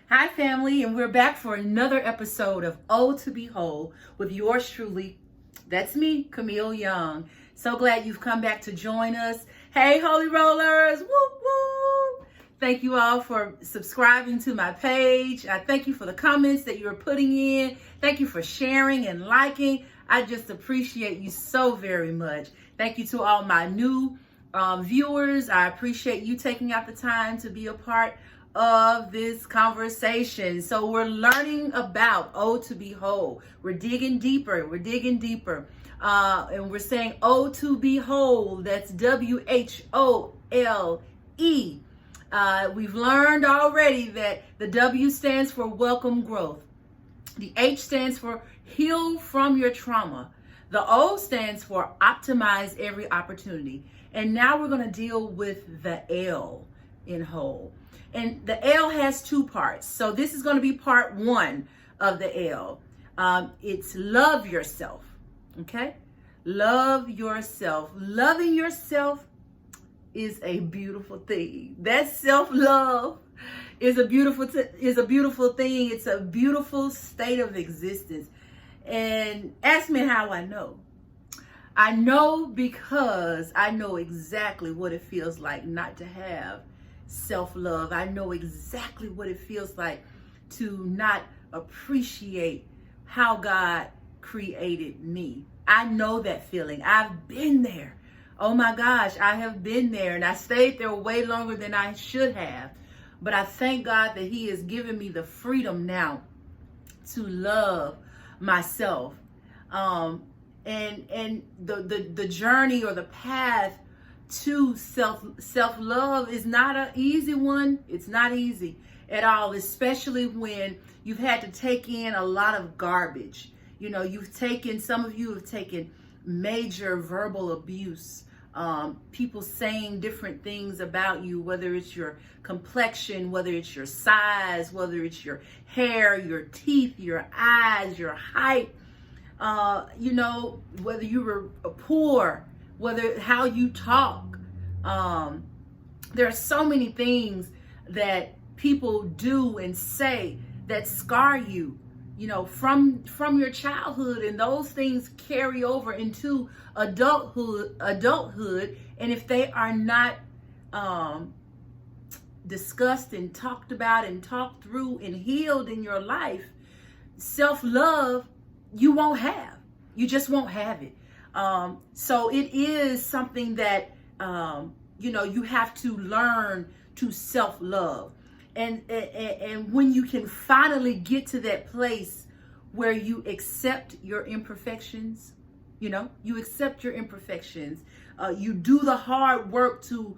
Hi, family, and we're back for another episode of O to Be Whole with yours truly. That's me, Camille Young. So glad you've come back to join us. Hey, Holy Rollers! Woo woo! Thank you all for subscribing to my page. I thank you for the comments that you're putting in. Thank you for sharing and liking. I just appreciate you so very much. Thank you to all my new viewers. I appreciate you taking out the time to be a part of this conversation. So we're learning about O to be whole. We're digging deeper. And we're saying O to be whole. That's W.H.O.L.E. We've learned already that the W stands for welcome growth. The H stands for heal from your trauma. The O stands for optimize every opportunity. And now we're going to deal with the L in whole. And the L has two parts. So this is going to be part one of the L. It's love yourself. Okay? Love yourself. Loving yourself is a beautiful thing. That self-love is a beautiful thing. It's a beautiful state of existence. And ask me how I know. I know because I know exactly what it feels like not to have self-love. I know exactly what it feels like to not appreciate how God created me. I know that feeling. I've been there. Oh my gosh, I have been there, and I stayed there way longer than I should have. But I thank God that He has given me the freedom now to love myself. And the journey or the path to self-love is not an easy one. It's not easy at all, especially when you've had to take in a lot of garbage. You know, some of you have taken major verbal abuse. People saying different things about you, whether it's your complexion, whether it's your size, whether it's your hair, your teeth, your eyes, your height, whether you were poor, how you talk. There are so many things that people do and say that scar you, from your childhood, and those things carry over into adulthood. And if they are not discussed and talked about and talked through and healed in your life, self-love, you just won't have it. So it is something that, you have to learn to self-love. And when you can finally get to that place where you accept your imperfections, you accept your imperfections, you do the hard work to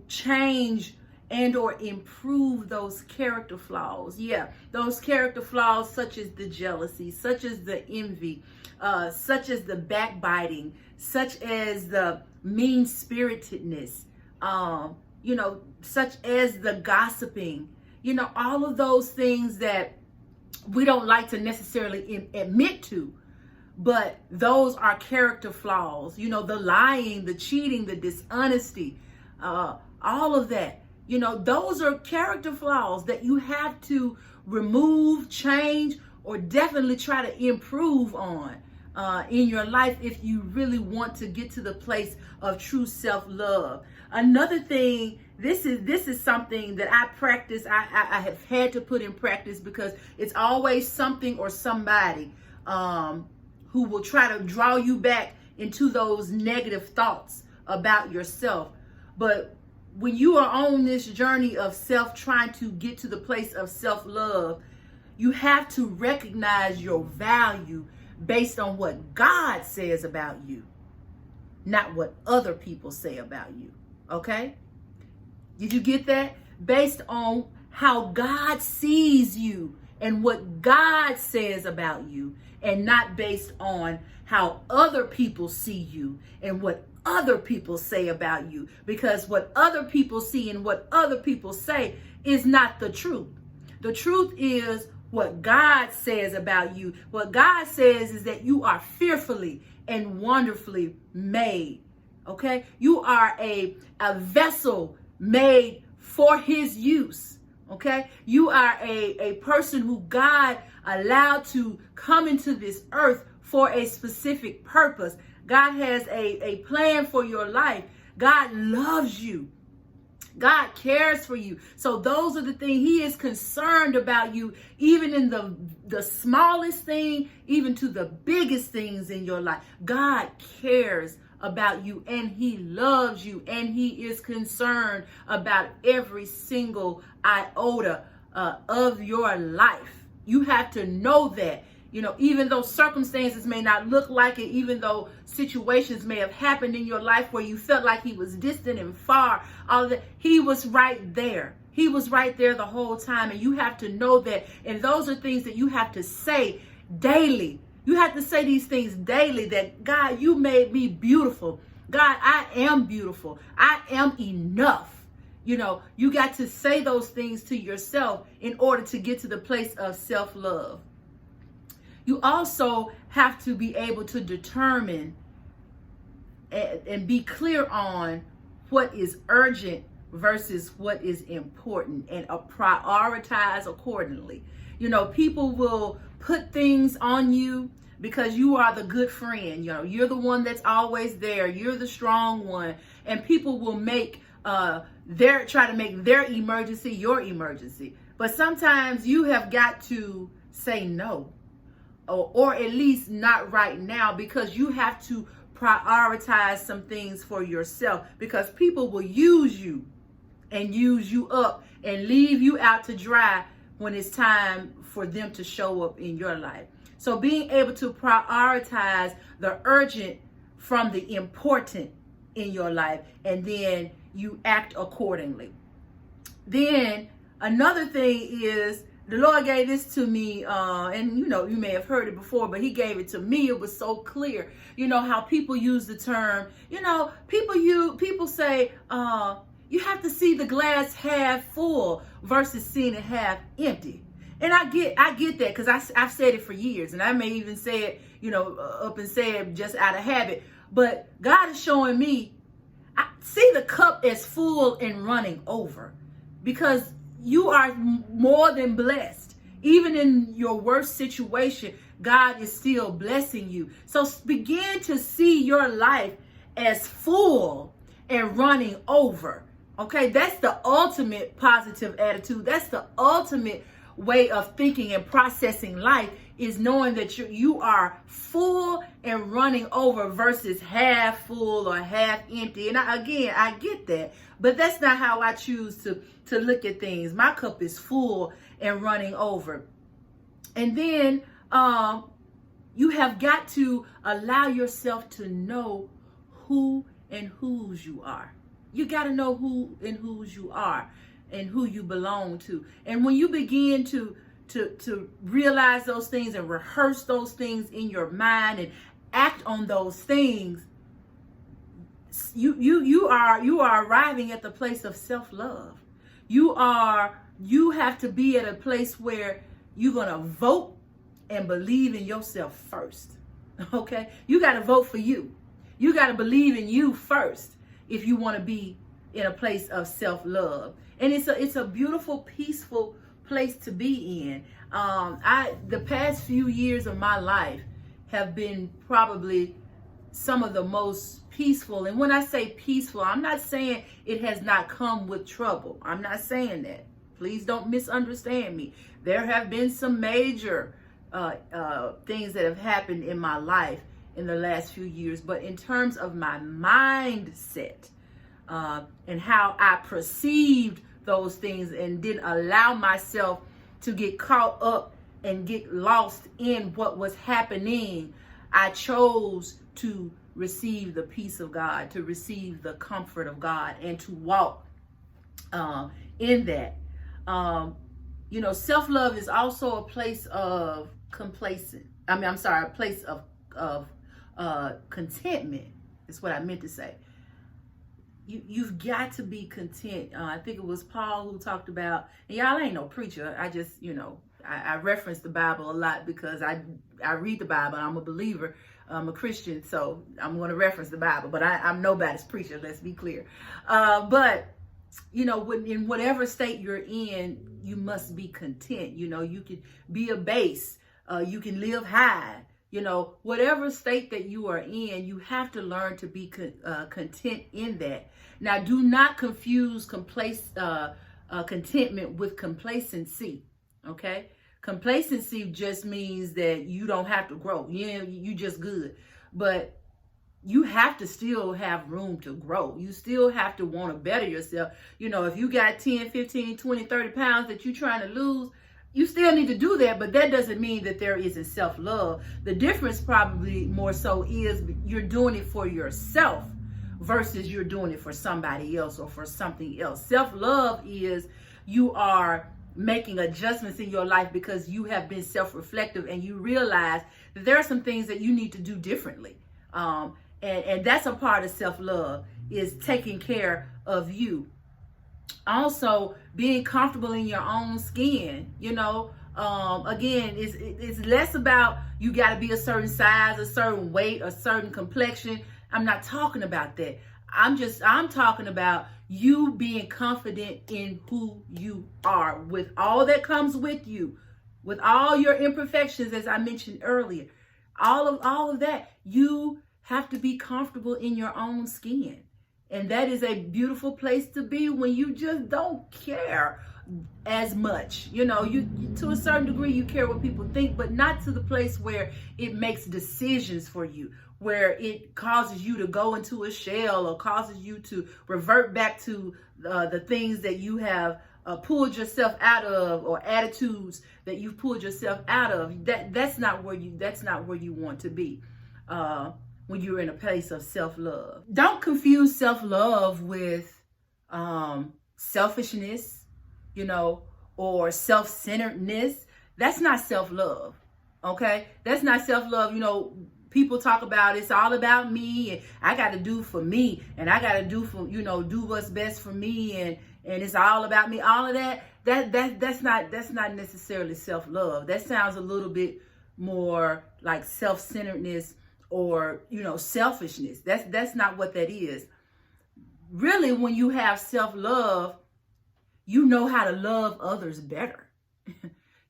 change and or improve those character flaws. Yeah, those character flaws such as the jealousy, such as the envy, such as the backbiting, such as the mean-spiritedness, such as the gossiping, all of those things that we don't like to necessarily admit to, but those are character flaws. The lying, the cheating, the dishonesty, all of that. Those are character flaws that you have to remove, change, or definitely try to improve on in your life if you really want to get to the place of true self-love. Another thing, this is something that I practice. I have had to put in practice because it's always something or somebody who will try to draw you back into those negative thoughts about yourself. But when you are on this journey of trying to get to the place of self-love, you have to recognize your value based on what God says about you, not what other people say about you. Okay? Did you get that? Based on how God sees you and what God says about you, and not based on how other people see you and what other people say about you, because what other people see and what other people say is not the truth. The truth is what God says about you. What God says is that you are fearfully and wonderfully made. Okay? You are a vessel made for His use. Okay? You are a person who God allowed to come into this earth for a specific purpose. God has a plan for your life. God loves you. God cares for you. So those are the things. He is concerned about you, even in the smallest thing, even to the biggest things in your life. God cares about you, and he loves you, and he is concerned about every single iota of your life. You have to know that. You know, even though circumstances may not look like it, even though situations may have happened in your life where you felt like he was distant and far, all of that, he was right there. He was right there the whole time. And you have to know that. And those are things that you have to say daily. You have to say these things daily, that God, you made me beautiful. God, I am beautiful. I am enough. You know, you got to say those things to yourself in order to get to the place of self-love. You also have to be able to determine and be clear on what is urgent versus what is important, and prioritize accordingly. You know, people will put things on you because you are the good friend. You know, you're the one that's always there. You're the strong one. And people will make try to make their emergency your emergency. But sometimes you have got to say no. Or at least not right now, because you have to prioritize some things for yourself, because people will use you and use you up and leave you out to dry when it's time for them to show up in your life. So being able to prioritize the urgent from the important in your life, and then you act accordingly. Then another thing is, the Lord gave this to me, and you know, you may have heard it before, but he gave it to me. It was so clear. You know how people use the term, you know, people say, you have to see the glass half full versus seeing it half empty. And I get that, because I've said it for years, and I may even say it, you know, up and say it just out of habit. But God is showing me, I see the cup as full and running over, because you are more than blessed. Even in your worst situation, God is still blessing you. So begin to see your life as full and running over. Okay, that's the ultimate positive attitude. That's the ultimate way of thinking and processing life, is knowing that you are full and running over versus half full or half empty. And I get that, but that's not how I choose to look at things. My cup is full and running over. And then you have got to allow yourself to know who and whose you are. You got to know who and whose you are and who you belong to. And when you begin to realize those things and rehearse those things in your mind and act on those things, you are arriving at the place of self-love. You have to be at a place where you're going to vote and believe in yourself first. Okay? You got to vote for you. You got to believe in you first if you want to be in a place of self-love. And it's a beautiful, peaceful place to be in. The past few years of my life have been probably some of the most peaceful. And when I say peaceful, I'm not saying it has not come with trouble. I'm not saying that. Please don't misunderstand me. There have been some major things that have happened in my life in the last few years. But in terms of my mindset and how I perceived those things and didn't allow myself to get caught up and get lost in what was happening, I chose to receive the peace of God, to receive the comfort of God, and to walk in that. Self-love is also a place of a place of contentment. Is what I meant to say. You've got to be content. I think it was Paul who talked about, and y'all ain't no preacher. I just, I reference the Bible a lot because I read the Bible. I'm a believer. I'm a Christian, so I'm going to reference the Bible. But I'm nobody's preacher. Let's be clear. But in whatever state you're in, you must be content. You can be a base. You can live high. Whatever state that you are in, you have to learn to be content in that. Now, do not confuse contentment with complacency. Okay? Complacency just means that you don't have to grow. You just good. But you have to still have room to grow. You still have to want to better yourself. If you got 10, 15, 20, 30 pounds that you're trying to lose, you still need to do that, but that doesn't mean that there isn't self-love. The difference probably more so is you're doing it for yourself versus you're doing it for somebody else or for something else. Self-love is you are making adjustments in your life because you have been self-reflective and you realize that there are some things that you need to do differently. And that's a part of self-love, is taking care of you. Also, being comfortable in your own skin. Again, it's less about you got to be a certain size, a certain weight, a certain complexion. I'm not talking about that. I'm talking about you being confident in who you are, with all that comes with you, with all your imperfections, as I mentioned earlier. All of that, you have to be comfortable in your own skin. And that is a beautiful place to be when you just don't care as much. You to a certain degree, you care what people think, but not to the place where it makes decisions for you, where it causes you to go into a shell or causes you to revert back to the things that you have pulled yourself out of, or attitudes that you've pulled yourself out of. That's not where you want to be. When you're in a place of self-love. Don't confuse self-love with selfishness, or self-centeredness. That's not self-love, okay? That's not self-love. People talk about it's all about me, and I got to do for me, and I got to do for, do what's best for me, and it's all about me. All of that, that's not necessarily self-love. That sounds a little bit more like self-centeredness, or selfishness. That's not what that is. Really, when you have self-love, you know how to love others better.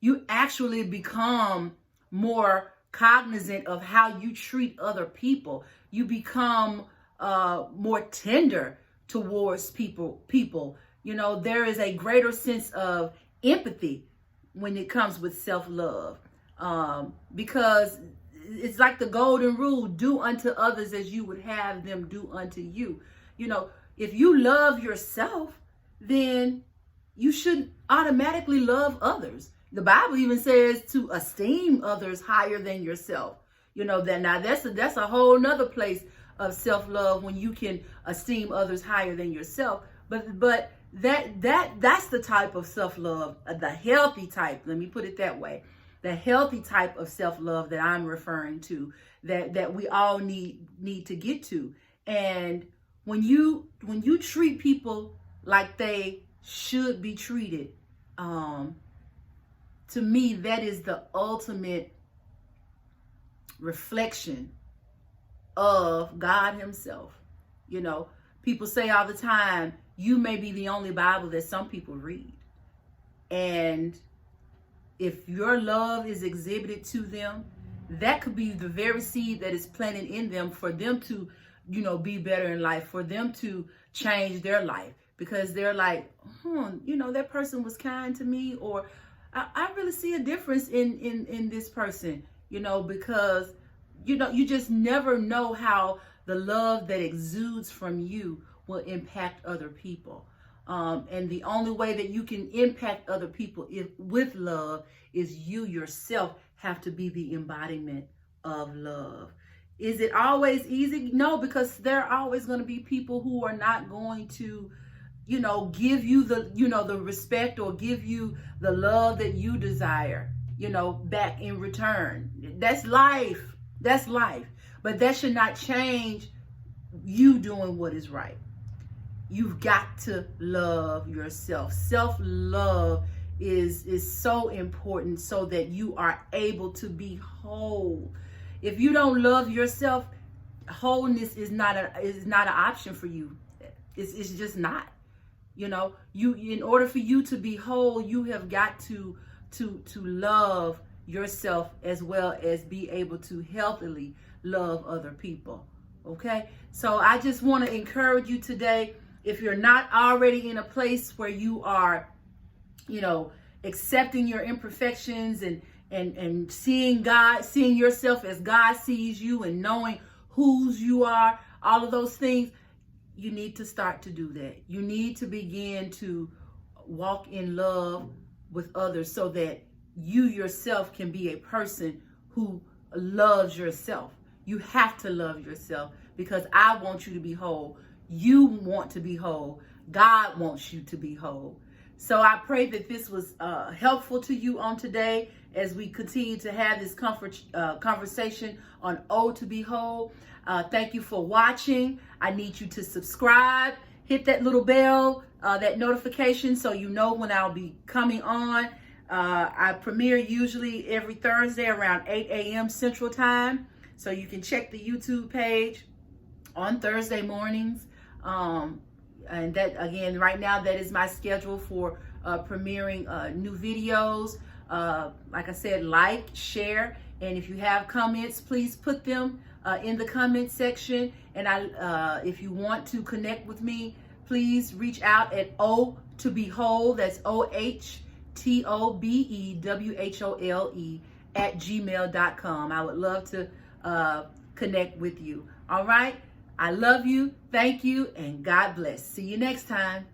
You actually become more cognizant of how you treat other people. You become more tender towards people. There is a greater sense of empathy when it comes with self-love, because it's like the golden rule: do unto others as you would have them do unto you. If you love yourself, then you should automatically love others. The Bible even says to esteem others higher than yourself. That's a whole nother place of self-love, when you can esteem others higher than yourself. But that's the type of self-love, the healthy type. Let me put it that way. The healthy type of self-love that I'm referring to, that we all need to get to. And when you treat people like they should be treated, to me, that is the ultimate reflection of God himself. People say all the time, you may be the only Bible that some people read. And if your love is exhibited to them, that could be the very seed that is planted in them for them to, be better in life, for them to change their life, because they're like, that person was kind to me, or I really see a difference in this person, because, you just never know how the love that exudes from you will impact other people. And the only way that you can impact other people with love is you yourself have to be the embodiment of love. Is it always easy? No, because there are always going to be people who are not going to, give you the respect or give you the love that you desire, back in return. That's life. That's life. But that should not change you doing what is right. You've got to love yourself. Self-love is so important so that you are able to be whole. If you don't love yourself, wholeness is not an option for you. It's just not. You know, in order for you to be whole, you have got to love yourself as well as be able to healthily love other people. Okay? So I just want to encourage you today, if you're not already in a place where you are, you know, accepting your imperfections and seeing God, seeing yourself as God sees you, and knowing whose you are, all of those things, you need to start to do that. You need to begin to walk in love with others so that you yourself can be a person who loves yourself. You have to love yourself, because I want you to be whole. You want to be whole. God wants you to be whole. So I pray that this was helpful to you on today as we continue to have this conversation on Oh to Be Whole. Thank you for watching. I need you to subscribe, hit that little bell, that notification, so you know when I'll be coming on. I premiere usually every Thursday around 8 a.m. Central Time. So you can check the YouTube page on Thursday mornings. And that, again, right now, that is my schedule for premiering new videos. Like I said, like, share, and if you have comments, please put them in the comment section. And if you want to connect with me, please reach out at ohtobewhole, that's ohtobewhole @gmail.com. I would love to connect with you. All right. I love you. Thank you. And God bless. See you next time.